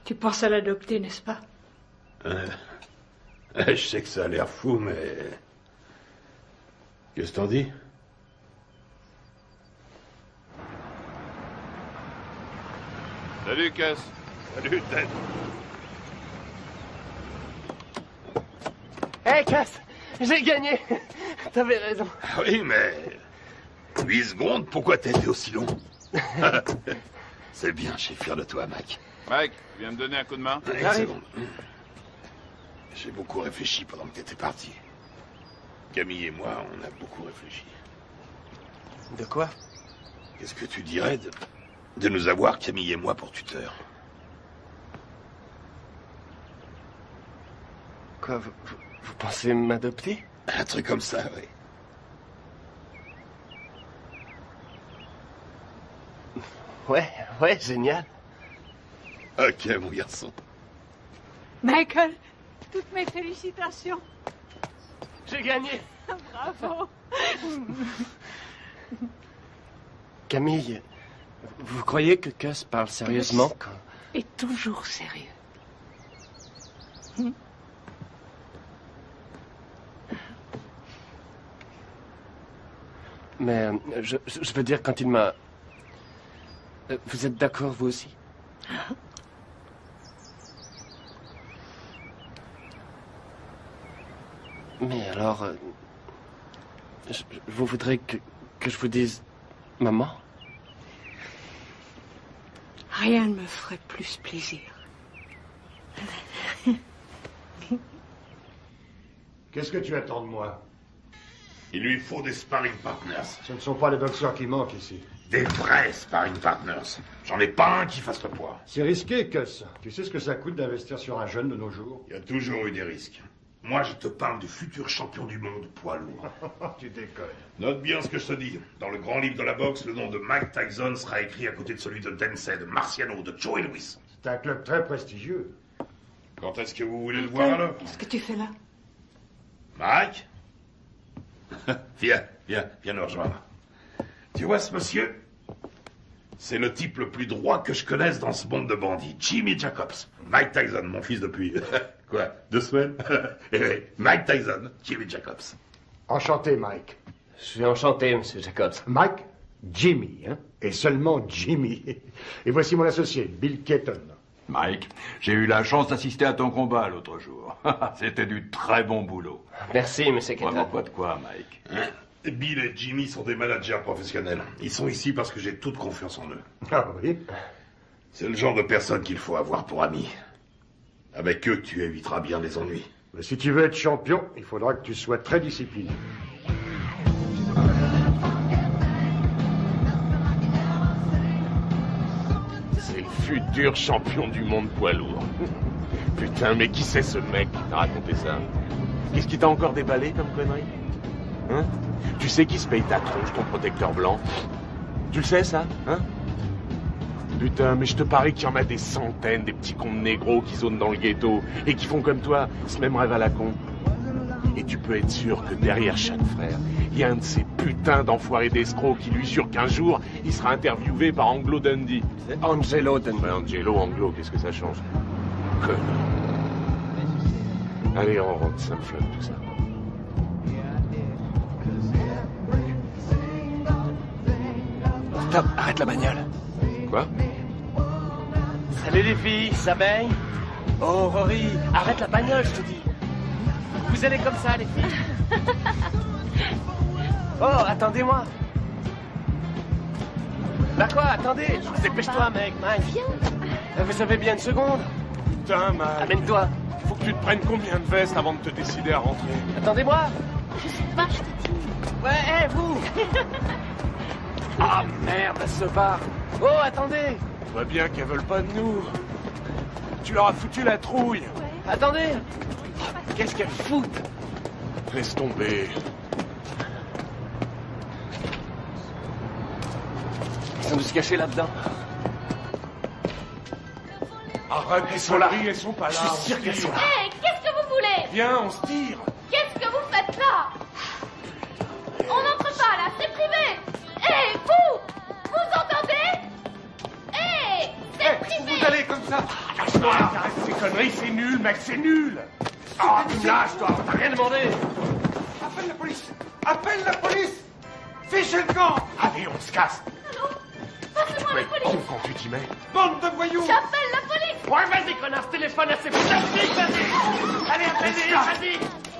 Tu penses à l'adopter, n'est-ce pas? Je sais que ça a l'air fou, mais... Qu'est-ce que t'en dis? Salut, Cass. Salut, Ted. Hé, Cass, j'ai gagné. T'avais raison. Oui, mais... 8 secondes, pourquoi t'as été aussi long? C'est bien, je suis fier de toi, Mike. Mike, tu viens me donner un coup de main? Une seconde. J'ai beaucoup réfléchi pendant que t'étais parti. Camille et moi, on a beaucoup réfléchi. De quoi? Qu'est-ce que tu dirais de nous avoir, Camille et moi, pour tuteurs? Quoi, vous pensez m'adopter? Un truc comme ça, oui. Ouais, génial. Ok, mon garçon. Michael, toutes mes félicitations. J'ai gagné. Bravo. Camille, vous croyez que Cass parle sérieusement quand... Et toujours sérieux. Mais je veux dire, quand il m'a... Vous êtes d'accord, vous aussi? Mais alors... vous voudrez que je vous dise... Maman? Rien ne me ferait plus plaisir. Qu'est-ce que tu attends de moi? Il lui faut des sparring partners. Ce ne sont pas les boxeurs qui manquent ici. Des vrais sparring partners. J'en ai pas un qui fasse le poids. C'est risqué, Gus. Tu sais ce que ça coûte d'investir sur un jeune de nos jours? Il y a toujours eu des risques. Moi, je te parle du futur champion du monde poids lourd. Tu déconnes. Note bien ce que je te dis. Dans le grand livre de la boxe, le nom de Mike Tyson sera écrit à côté de celui de Dempsey, de Marciano, de Joey Louis. C'est un club très prestigieux. Quand est-ce que vous voulez le voir, alors? Qu'est-ce que tu fais là? Mike? Viens nous rejoindre. Tu vois ce monsieur? C'est le type le plus droit que je connaisse dans ce monde de bandits. Jimmy Jacobs. Mike Tyson, mon fils depuis... Quoi, 2 semaines? Eh oui, Mike Tyson, Jimmy Jacobs. Enchanté, Mike. Je suis enchanté, Monsieur Jacobs. Mike, Jimmy, hein? Et seulement Jimmy. Et voici mon associé, Bill Keaton. Mike, j'ai eu la chance d'assister à ton combat l'autre jour. C'était du très bon boulot. Merci, Monsieur Keaton. Vraiment pas de quoi, Mike. Hein? Bill et Jimmy sont des managers professionnels. Ils sont ici parce que j'ai toute confiance en eux. Ah oui? C'est le genre de personne qu'il faut avoir pour amis. Avec eux, tu éviteras bien les ennuis. Mais si tu veux être champion, il faudra que tu sois très discipliné. C'est le futur champion du monde poids lourd. Putain, mais qui c'est ce mec qui t'a raconté ça? Qu'est-ce qui t'a encore déballé comme connerie? Hein? Tu sais qui se paye ta tronche, ton protecteur blanc? Tu le sais, ça? Hein? Putain, mais je te parie qu'il y en a des centaines, des petits cons de négros qui zonent dans le ghetto et qui font comme toi, ce même rêve à la con. Et tu peux être sûr que derrière chaque frère, il y a un de ces putains d'enfoirés d'escrocs qui lui jure qu'un jour, il sera interviewé par Anglo Dundee. C'est Angelo Dundee. Ouais, Angelo, Anglo, qu'est-ce que ça change? Connard. Allez, on rentre, ça me flotte tout ça. Stop, arrête la bagnole. Quoi? Salut les filles, ça baigne? Oh Rory, arrête la bagnole, je te dis. Vous allez comme ça, les filles? Oh, attendez-moi. Bah quoi, attendez, dépêche-toi, mec, Mike. Viens. Vous avez bien une seconde? Putain, man. Amène-toi. Faut que tu te prennes combien de vestes avant de te décider à rentrer? Attendez-moi. Je sais pas, je te dis. Ouais, hé, vous. Ah merde, elle se barre. Oh, attendez. On voit bien qu'elles veulent pas de nous. Tu leur as foutu la trouille. Ouais. Attendez. Qu'est-ce qu'elles foutent? Laisse tomber. Ils ont dû se cacher là-dedans. Arrête, elles sont là. Elles sont pas là. Je suis sûr qu'elles sont là. Hé, qu'est-ce que vous voulez? Viens, on se tire. Qu'est-ce que vous faites là? On n'entre pas là, c'est privé. Hé, vous entendez? Hé, c'est privé. Vous allez comme ça. Arrête ces conneries, c'est nul, mec, c'est nul. Ah, tu me lâches, toi, t'as rien demandé. Appelle la police! Appelle la police! Fichez le camp! Allez, on se casse. Allô? Passez-moi la Con police! quand tu t'y mets. Bande de voyous! J'appelle la police! Ouais, vas-y, connard, téléphone à ces putains de flics, vas-y. Allez, appelle-les, vas-y.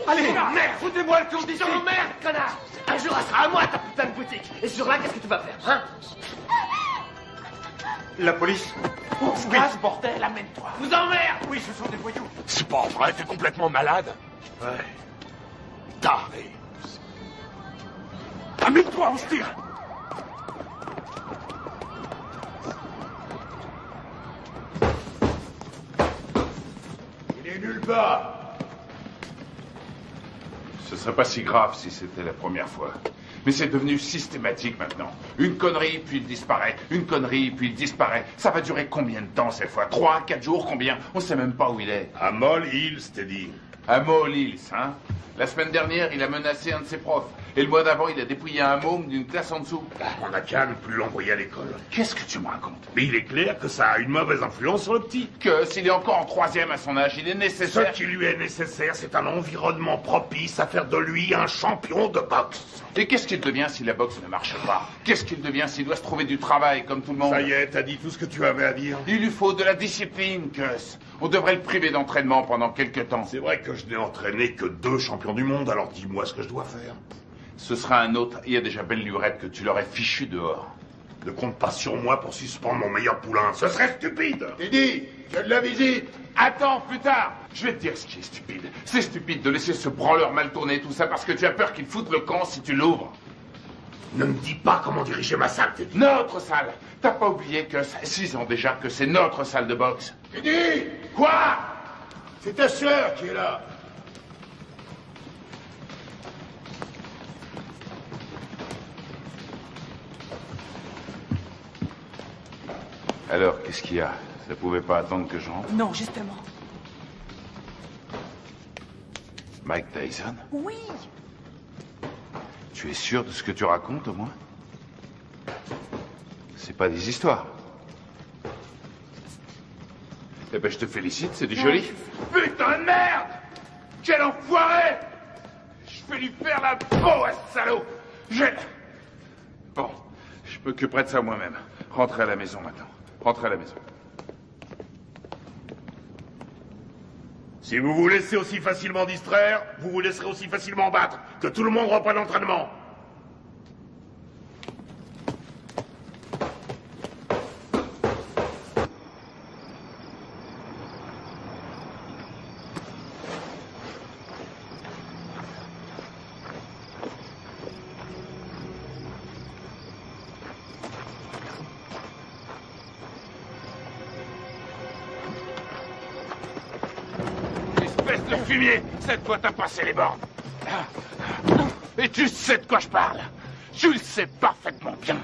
Allez, merde! Foutez-moi le camp d'ici! Merde, connard. Un jour, elle sera à moi, ta putain de boutique. Et ce jour-là, qu'est-ce que tu vas faire, hein? La police? On se casse, bordel, amène-toi. Vous emmerde. Oui, ce sont des voyous. C'est pas vrai, t'es complètement malade. Ouais. Taré. Amène-toi, on se tire. Il est nulle part. Ce serait pas si grave si c'était la première fois. Mais c'est devenu systématique maintenant. Une connerie, puis il disparaît. Une connerie, puis il disparaît. Ça va durer combien de temps cette fois? 3, 4 jours, combien? On sait même pas où il est. À Moll Hills, t'es dit. À Moll Hills, hein? La semaine dernière, il a menacé un de ses profs. Et le mois d'avant, il a dépouillé un môme d'une classe en dessous. On n'a qu'à ne plus l'envoyer à l'école. Qu'est-ce que tu me racontes? Mais il est clair que ça a une mauvaise influence sur le petit. Que s'il est encore en 3e à son âge, il est nécessaire... Ce qui lui est nécessaire, c'est un environnement propice à faire de lui un champion de boxe. Et qu'est-ce qu'il devient si la boxe ne marche pas? Qu'est-ce qu'il devient s'il doit se trouver du travail comme tout le monde? Ça y est, t'as dit tout ce que tu avais à dire. Il lui faut de la discipline, Gus. On devrait le priver d'entraînement pendant quelque temps. C'est vrai que je n'ai entraîné que 2 champions du monde, alors dis-moi ce que je dois faire. Ce sera un autre. Il y a déjà belle lurette que tu l'aurais fichu dehors. Ne compte pas sur moi pour suspendre mon meilleur poulain. Ce serait stupide. Teddy, tu as de la visite. Attends, plus tard. Je vais te dire ce qui est stupide. C'est stupide de laisser ce branleur mal tourner tout ça parce que tu as peur qu'il foute le camp si tu l'ouvres. Ne me dis pas comment diriger ma salle, Teddy. Notre salle. T'as pas oublié que ça fait 6 ans déjà que c'est notre salle de boxe. Teddy! Quoi? C'est ta sœur qui est là. Alors, qu'est-ce qu'il y a? Ça pouvait pas attendre que je rentre? Non, justement. Mike Tyson? Oui. Tu es sûr de ce que tu racontes, au moins? C'est pas des histoires. Eh ben, je te félicite, c'est du joli. Putain de merde! Quel enfoiré! Je vais lui faire la peau à ce salaud! Bon, je m'occuperai de ça moi-même. Rentrez à la maison maintenant. Rentrez à la maison. Si vous vous laissez aussi facilement distraire, vous vous laisserez aussi facilement battre. Que tout le monde reprenne l'entraînement. Espèce de fumier! Cette fois, t'as passé les bornes. Et tu sais de quoi je parle. Tu le sais parfaitement bien.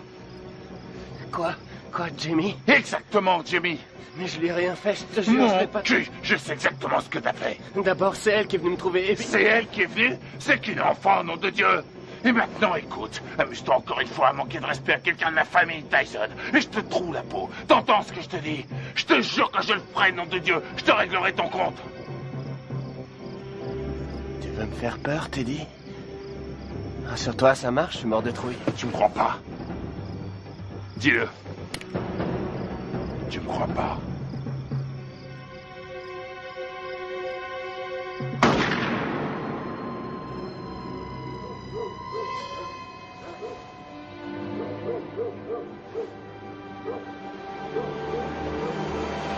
Quoi, Jimmy? Exactement, Jimmy. Mais je lui ai rien fait, je te jure, je Mon l'ai pas... cul, je sais exactement ce que t'as fait. D'abord, c'est elle qui est venue me trouver, et puis... C'est elle qui est venue? C'est qu'une enfant, nom de Dieu! Et maintenant, écoute, amuse-toi encore une fois à manquer de respect à quelqu'un de la famille Tyson, et je te troue la peau. T'entends ce que je te dis? Je te jure que je le ferai, nom de Dieu. Je te réglerai ton compte. Tu veux me faire peur, Teddy? Rassure-toi, ça marche, je suis mort de trouille. Tu me crois pas? Dis-le. Tu me crois pas?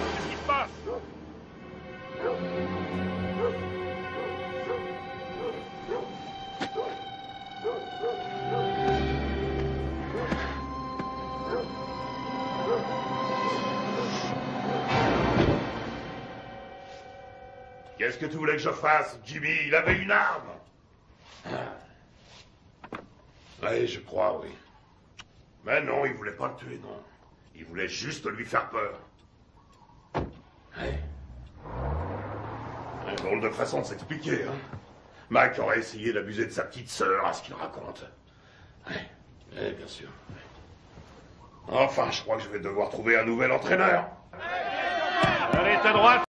Qu'est-ce qui se passe? Qu'est-ce que tu voulais que je fasse, Jimmy? Il avait une arme. Oui, je crois, oui. Mais non, il voulait pas le tuer, non. Il voulait juste lui faire peur. Ouais. Un drôle de façon de s'expliquer, hein. Mac aurait essayé d'abuser de sa petite sœur, à ce qu'il raconte. Oui, bien sûr. Enfin, je crois que je vais devoir trouver un nouvel entraîneur. Allez, ta droite.